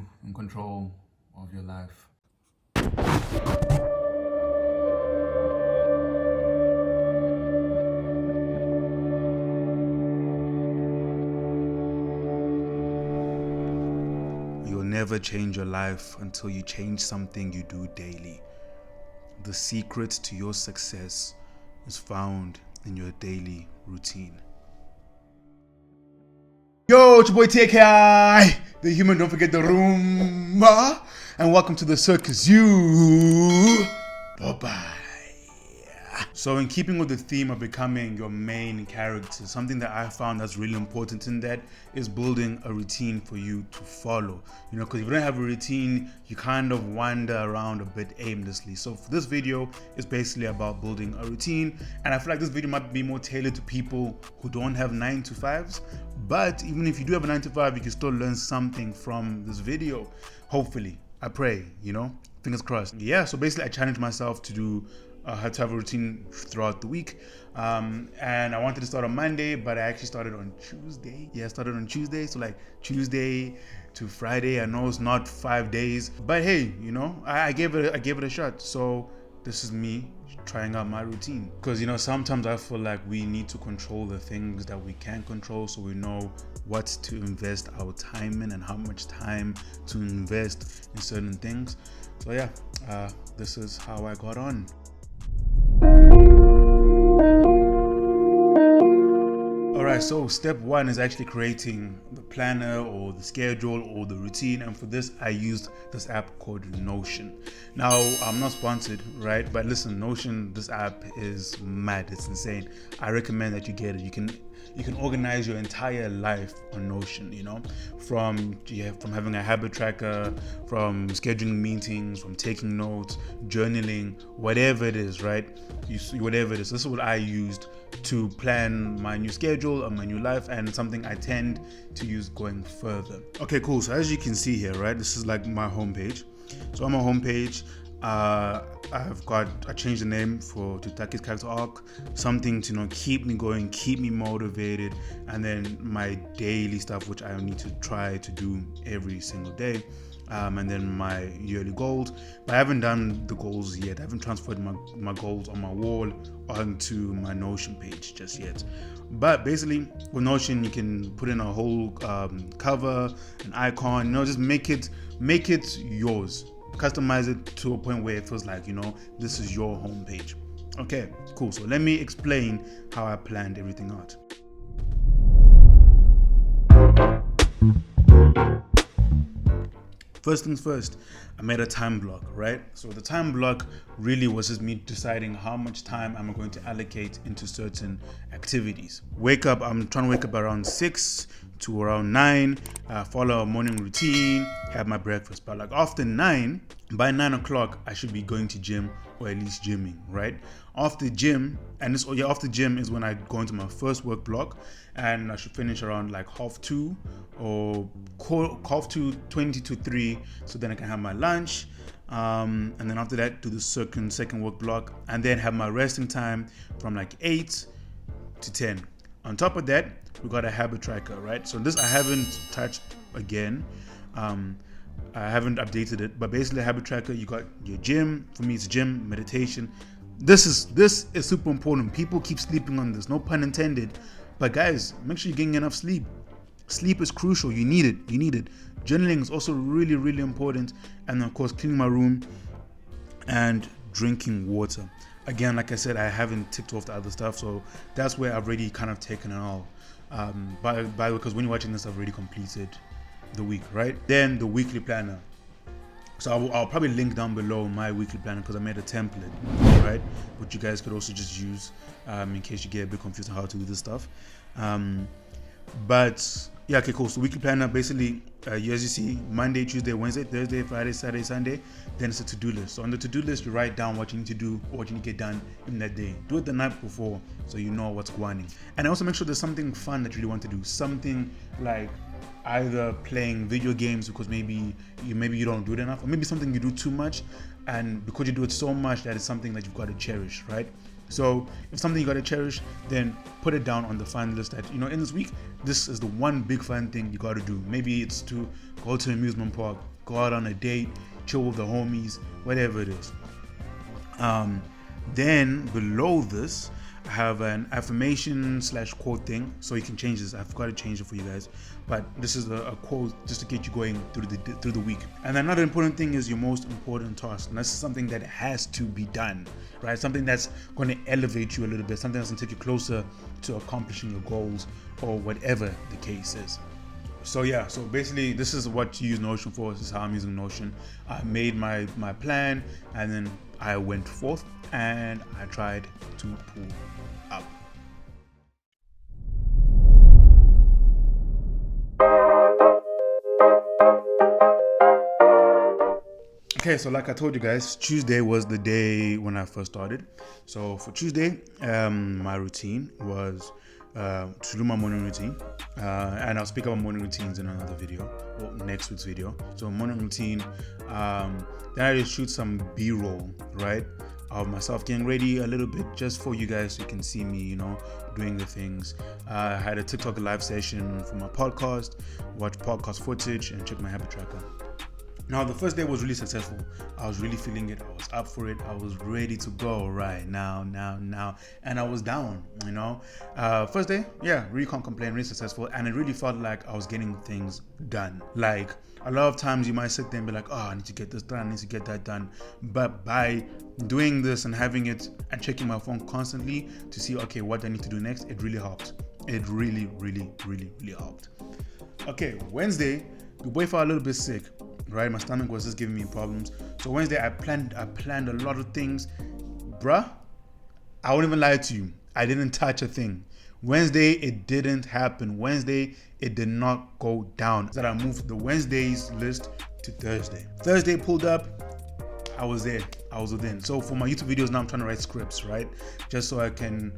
you in control of your life. You'll never change your life until you change something you do daily. The secret to your success is found in your daily routine. Yo, it's your boy TakiTheHuman, the human, don't forget the room. And welcome to the circus. Bye-bye. So in keeping with the theme of becoming your main character, something that I found that's really important in that is building a routine for you to follow. Because if you don't have a routine, you kind of wander around a bit aimlessly. So for this video, it's basically about building a routine. And I feel like this video might be more tailored to people who don't have 9 to 5s. But even if you do have a 9 to 5, you can still learn something from this video. Hopefully, I pray, fingers crossed. Yeah, so basically I challenged myself to do had to have a routine throughout the week, and I wanted to start on Monday, but I actually started on Tuesday. I started on Tuesday, so like Tuesday to Friday. I know it's not 5 days, but hey, I gave it a shot. So this is me trying out my routine, because sometimes I feel like we need to control the things that we can control, so we know what to invest our time in and how much time to invest in certain things. So yeah, this is how I got on. Alright, so step one is actually creating the planner or the schedule or the routine, and for this I used this app called Notion. Now, I'm not sponsored, right? But listen, Notion, this app is mad, it's insane. I recommend that you get it. You can organize your entire life on Notion, from having a habit tracker, from scheduling meetings, from taking notes, journaling, whatever it is, right? Whatever it is. This is what I used to plan my new schedule and my new life, and something I tend to use going further. Okay, cool. So as you can see here, right, this is like my homepage. So on my homepage, I changed the name to Taki's character arc, something to keep me going, keep me motivated, and then my daily stuff, which I need to try to do every single day, and then my yearly goals. But I haven't done the goals yet. I haven't transferred my goals on my wall onto my Notion page just yet. But basically with Notion, you can put in a whole cover, an icon, just make it yours. Customize it to a point where it feels like this is your homepage. Okay, cool. So let me explain how I planned everything out. First things first, I made a time block, right? So the time block really was just me deciding how much time I'm going to allocate into certain activities. I'm trying to wake up around 6 to around 9, follow a morning routine, have my breakfast. But like after 9, by 9 o'clock, I should be going to gym, or at least gymming, right? After gym is when I go into my first work block, and I should finish around like 2:30 or 2:20 to 3, so then I can have my lunch, and then after that do the second work block, and then have my resting time from like 8 to 10. On top of that, we got a habit tracker, right? So this I haven't touched again. I haven't updated it, but basically a habit tracker, you got your gym. For me, it's gym, meditation. This is super important. People keep sleeping on this, no pun intended. But guys, make sure you're getting enough sleep. Sleep is crucial. You need it. Journaling is also really, really important. And of course, cleaning my room and drinking water. Again, like I said, I haven't ticked off the other stuff, so that's where I've already kind of taken it all. By the way, because when you're watching this, I've already completed the week, right? Then the weekly planner. So I'll probably link down below my weekly planner, because I made a template, right? Which you guys could also just use in case you get a bit confused on how to do this stuff. But yeah, okay, cool. So weekly planner, basically, as you see, Monday, Tuesday, Wednesday, Thursday, Friday, Saturday, Sunday. Then it's a to-do list. So on the to-do list, you write down what you need to do, or what you need to get done in that day. Do it the night before, so you know what's going on. And also make sure there's something fun that you really want to do. Something like either playing video games, because maybe you don't do it enough, or maybe something you do too much, and because you do it so much that it's something that you've got to cherish, right? So if something you gotta cherish, then put it down on the fun list that, in this week, this is the one big fun thing you gotta do. Maybe it's to go to an amusement park, go out on a date, chill with the homies, whatever it is. Then below this, I have an affirmation / quote thing, so you can change this. I've got to change it for you guys, but this is a quote just to get you going through the week. And another important thing is your most important task, and that's something that has to be done, right? Something that's going to elevate you a little bit, something that's going to take you closer to accomplishing your goals or whatever the case is. So yeah, so basically this is what you use Notion for. This is how I'm using Notion. I made my plan, and then I went forth and I tried to pull up. Okay, so like I told you guys, Tuesday was the day when I first started. So for Tuesday, my routine was to do my morning routine, and I'll speak about morning routines in another video, or next week's video. So morning routine, then I just shoot some B-roll, right, of myself getting ready a little bit, just for you guys so you can see me, doing the things. I had a TikTok live session for my podcast, watch podcast footage, and check my habit tracker. Now, the first day was really successful. I was really feeling it. I was up for it. I was ready to go right now. And I was down, First day, yeah, really can't complain, really successful. And it really felt like I was getting things done. Like, a lot of times you might sit there and be like, oh, I need to get this done, I need to get that done. But by doing this and having it and checking my phone constantly to see, okay, what I need to do next, it really helped. It really, really, really, really helped. Okay, Wednesday, the boy felt a little bit sick. Right, my stomach was just giving me problems. So Wednesday, I planned a lot of things, bruh. I won't even lie to you. I didn't touch a thing. Wednesday, it didn't happen. Wednesday, it did not go down. So I moved the Wednesdays list to Thursday. Thursday pulled up. I was there. I was within. So for my YouTube videos now, I'm trying to write scripts, right, just so I can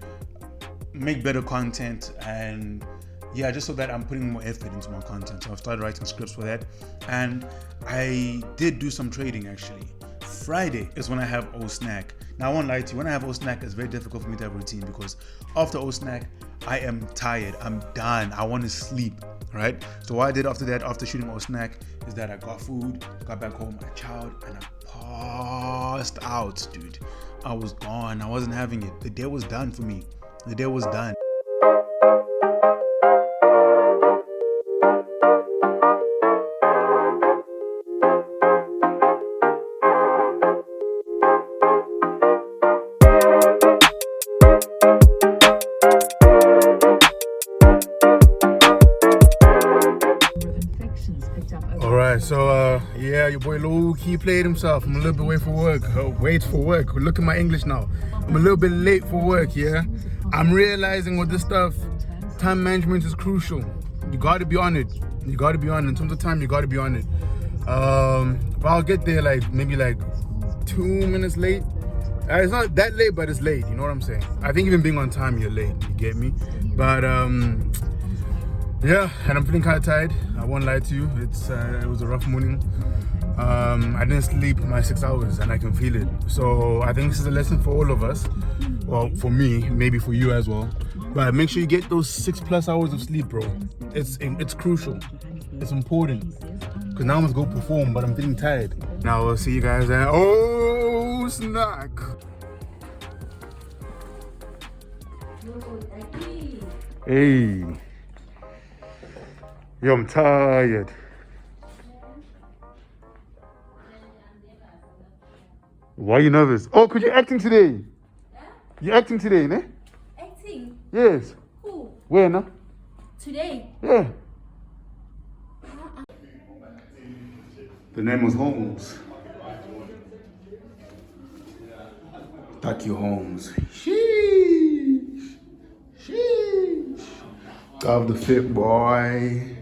make better content, and yeah, just so that I'm putting more effort into my content. So I've started writing scripts for that. And I did do some trading actually. Friday is when I have O snack. Now I won't lie to you, when I have O snack, it's very difficult for me to have a routine, because after O snack, I am tired. I'm done. I want to sleep, right? So what I did after that, after shooting O snack, is that I got food, got back home, I chowed, and I passed out, dude. I was gone. I wasn't having it. The day was done for me. The day was done. So yeah, your boy low-key played himself. I'm a little bit late for work. Look at my English now. I'm a little bit late for work, yeah? I'm realizing with this stuff, time management is crucial. You gotta be on it. In terms of time, you gotta be on it. But I'll get there maybe 2 minutes late. It's not that late, but it's late, you know what I'm saying? I think even being on time, you're late, you get me? But yeah, and I'm feeling kind of tired. I won't lie to you. It was a rough morning. I didn't sleep my 6 hours, and I can feel it. So I think this is a lesson for all of us. Well, for me, maybe for you as well. But make sure you get those 6+ hours of sleep, bro. It's crucial. It's important. Because now I must go perform, but I'm feeling tired. Now we'll see you guys at O snack. Hey. Yo, I'm tired. Why are you nervous? Oh, because you're acting today. Yeah? You're acting today, ne? Acting? Yes. Who? Where, no? Today? Yeah. The name was Holmes. TakiTheHuman. Sheesh. Gob the fit boy.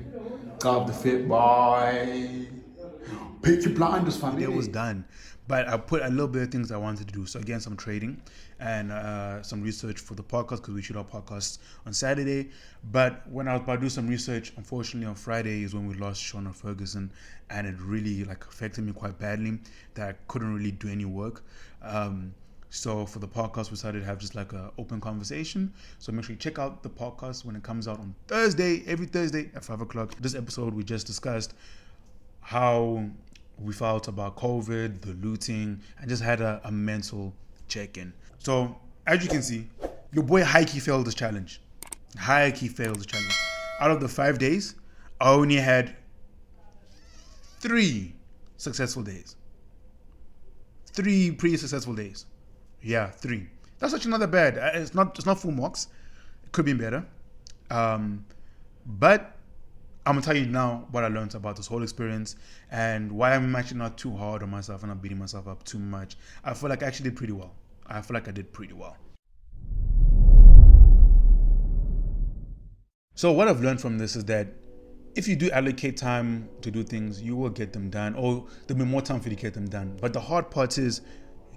Pick your blinders, family. It was done. But I put a little bit of things I wanted to do. So again, some trading and some research for the podcast, because we shoot our podcasts on Saturday. But when I was about to do some research, unfortunately on Friday is when we lost Shona Ferguson, and it really affected me quite badly that I couldn't really do any work. So for the podcast, we decided to have just like an open conversation. So make sure you check out the podcast when it comes out on Thursday, every Thursday at 5 o'clock. This episode, we just discussed how we felt about COVID, the looting, and just had a mental check-in. So as you can see, your boy high-key failed this challenge. High-key failed this challenge. Out of the 5 days, I only had 3 successful days. 3 pretty successful days. Yeah, 3. That's actually not that bad. It's not full marks. It could be better. But I'm gonna tell you now what I learned about this whole experience and why I'm actually not too hard on myself and not beating myself up too much. I feel like I actually did pretty well. I feel like I did pretty well. So what I've learned from this is that if you do allocate time to do things, you will get them done, or there'll be more time for you to get them done. But the hard part is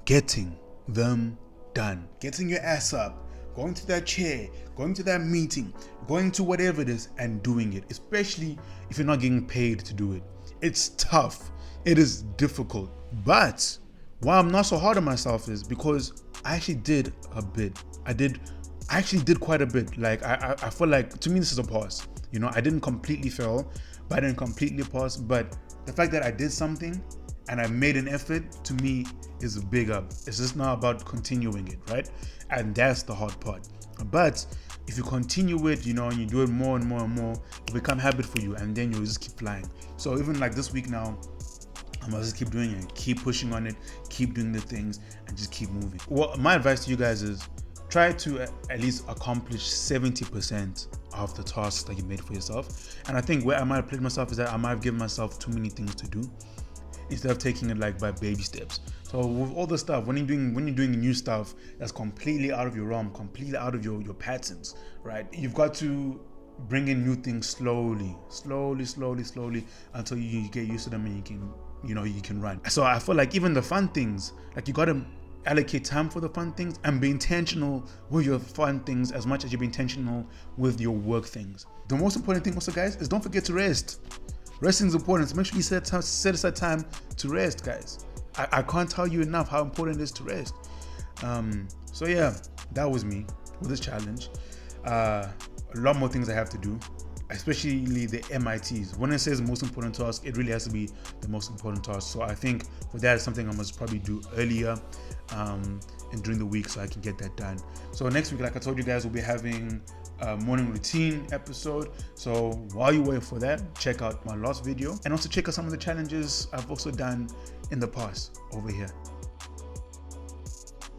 getting them done. Getting your ass up, going to that chair, going to that meeting, going to whatever it is and doing it, especially if you're not getting paid to do it. It's tough. It is difficult. But why I'm not so hard on myself is because I actually did a bit. I actually did quite a bit. Like I feel like, to me, this is a pass. You know, I didn't completely fail, but I didn't completely pass. But the fact that I did something and I made an effort, to me, is a big up. It's just not about continuing it, right? And that's the hard part. But if you continue it, you know, and you do it more and more and more, it'll become habit for you, and then you'll just keep flying. So even like this week now, I'm gonna just keep doing it, keep pushing on it, keep doing the things, and just keep moving. Well, my advice to you guys is try to at least accomplish 70% of the tasks that you made for yourself. And I think where I might have played myself is that I might have given myself too many things to do instead of taking it like by baby steps. So with all the stuff, when you're doing new stuff that's completely out of your realm, completely out of your patterns, right? You've got to bring in new things slowly until you get used to them and you can run. So I feel like even the fun things, like you got to allocate time for the fun things and be intentional with your fun things as much as you be intentional with your work things. The most important thing also, guys, is don't forget to rest. Resting is important. So make sure you set aside time to rest, guys. I can't tell you enough how important it is to rest. So yeah, that was me with this challenge. A lot more things I have to do, especially the MITs. When it says most important task, it really has to be the most important task. So I think for that, it's something I must probably do earlier and during the week so I can get that done. So next week, like I told you guys, we'll be having a morning routine episode. So while you wait for that, check out my last video and also check out some of the challenges I've also done in the past over here.